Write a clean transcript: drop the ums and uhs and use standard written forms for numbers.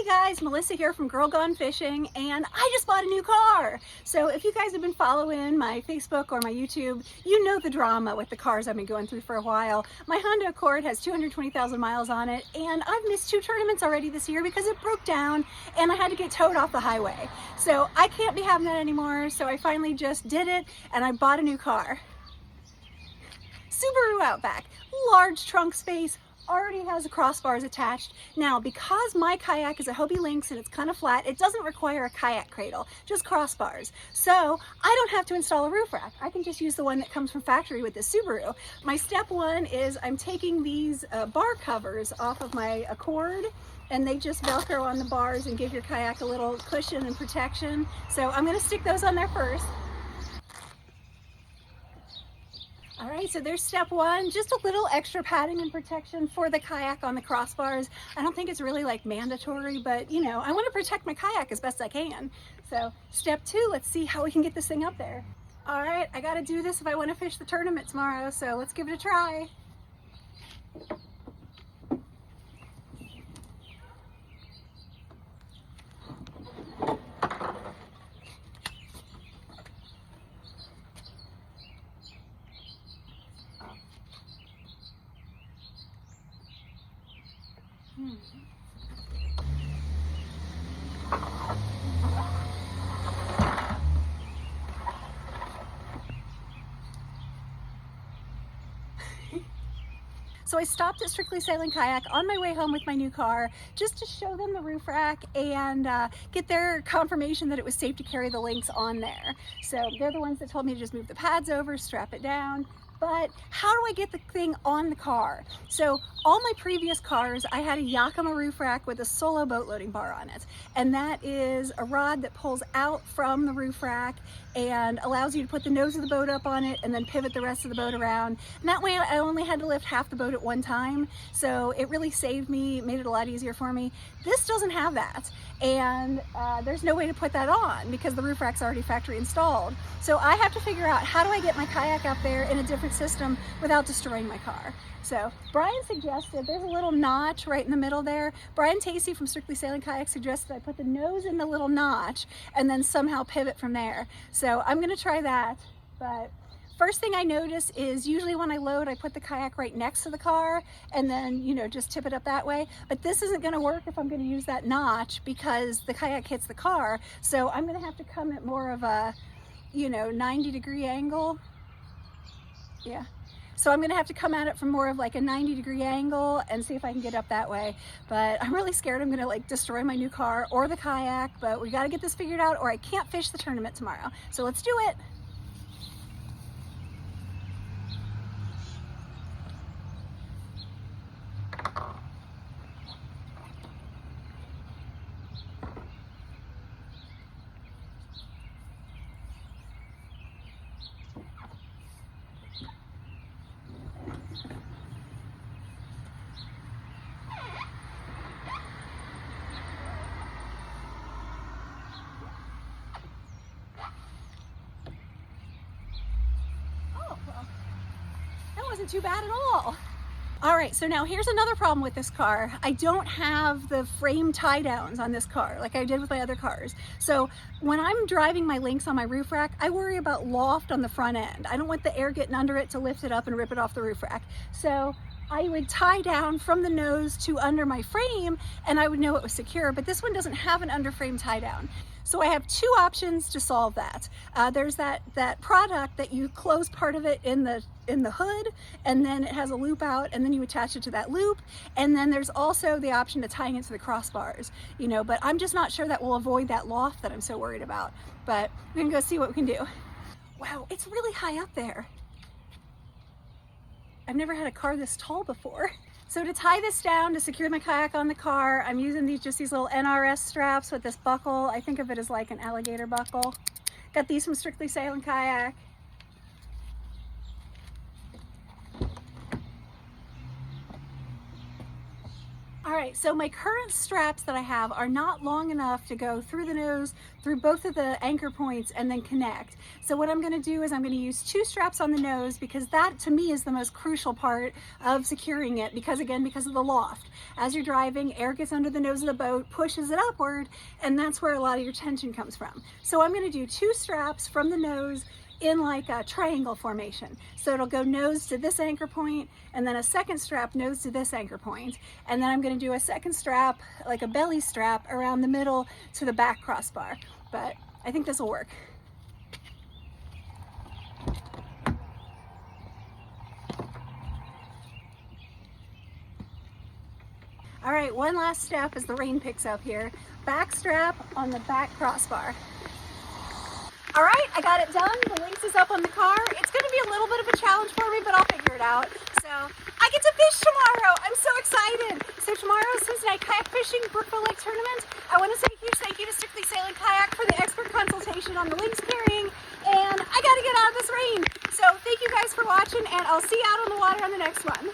Hey guys, Melissa here from GirlGoneFishing, and I just bought a new car. So if you guys have been following my Facebook or my YouTube, you know the drama with the cars I've been going through for a while. My Honda Accord has 220,000 miles on it, and I've missed 2 tournaments already this year because it broke down and I had to get towed off the highway. So I can't be having that anymore, so I finally just did it and I bought a new car. Subaru Outback, large trunk space, already has the crossbars attached. Now, because my kayak is a Hobie Lynx and it's kind of flat, it doesn't require a kayak cradle, just crossbars. So I don't have to install a roof rack. I can just use the one that comes from factory with this Subaru. My step one is I'm taking these bar covers off of my Accord, and they just Velcro on the bars and give your kayak a little cushion and protection. So I'm going to stick those on there first. All right, so there's step one, just a little extra padding and protection for the kayak on the crossbars. I don't think it's really like mandatory, but you know, I want to protect my kayak as best I can. So step two, let's see how we can get this thing up there. All right, I got to do this if I want to fish the tournament tomorrow, so let's give it a try. So I stopped at Strictly Sailing Kayak on my way home with my new car just to show them the roof rack and get their confirmation that it was safe to carry the Lynx on there. So they're the ones that told me to just move the pads over, strap it down. But how do I get the thing on the car? So all my previous cars, I had a Yakima roof rack with a solo boat loading bar on it. And that is a rod that pulls out from the roof rack and allows you to put the nose of the boat up on it and then pivot the rest of the boat around. And that way I only had to lift half the boat at one time. So it really saved me, made it a lot easier for me. This doesn't have that. And there's no way to put that on because the roof rack's already factory installed. So I have to figure out how do I get my kayak up there in a different system without destroying my car. So Brian suggested, there's a little notch right in the middle there. Brian Tacey from Strictly Sailing Kayak suggested I put the nose in the little notch and then somehow pivot from there. So I'm gonna try that. But first thing I notice is usually when I load, I put the kayak right next to the car and then, you know, just tip it up that way. But this isn't gonna work if I'm gonna use that notch because the kayak hits the car. So I'm gonna have to come at more of a, you know, 90-degree angle. Yeah. So I'm gonna have to come at it from more of like a 90-degree angle and see if I can get up that way. But I'm really scared I'm gonna like destroy my new car or the kayak, but we gotta get this figured out or I can't fish the tournament tomorrow. So let's do it. Wasn't too bad at all. All right, so now here's another problem with this car. I don't have the frame tie downs on this car like I did with my other cars. So when I'm driving my Lynx on my roof rack, I worry about loft on the front end. I don't want the air getting under it to lift it up and rip it off the roof rack. So I would tie down from the nose to under my frame and I would know it was secure, but this one doesn't have an under frame tie down. So I have 2 options to solve that. There's that product that you close part of it in the hood and then it has a loop out and then you attach it to that loop. And then there's also the option of tying it to the crossbars, you know, but I'm just not sure that will avoid that loft that I'm so worried about. But we're gonna go see what we can do. Wow, it's really high up there. I've never had a car this tall before. So to tie this down to secure my kayak on the car, I'm using these little NRS straps with this buckle. I think of it as like an alligator buckle. Got these from Strictly Sailing Kayak. All All right, so my current straps that I have are not long enough to go through the nose, through both of the anchor points, and then connect. So what I'm going to do is I'm going to use 2 straps on the nose, because that to me is the most crucial part of securing it, because of the loft. As you're driving, air gets under the nose of the boat, pushes it upward, and that's where a lot of your tension comes from. So I'm going to do 2 straps from the nose in like a triangle formation. So it'll go nose to this anchor point, and then a second strap nose to this anchor point, and then I'm going to do a second strap, like a belly strap, around the middle to the back crossbar. But I think this will work. All right, one last step as the rain picks up here. Back strap on the back crossbar. All right, I got it done. The Lynx is up on the car. It's going to be a little bit of a challenge for me, but I'll figure it out. So I get to fish tomorrow. I'm so excited. So tomorrow's Cincinnati Kayak Fishing Brookville Lake Tournament. I want to say a huge thank you to Strictly Sailing Kayak for the expert consultation on the Lynx carrying. And I got to get out of this rain. So thank you guys for watching, and I'll see you out on the water on the next one.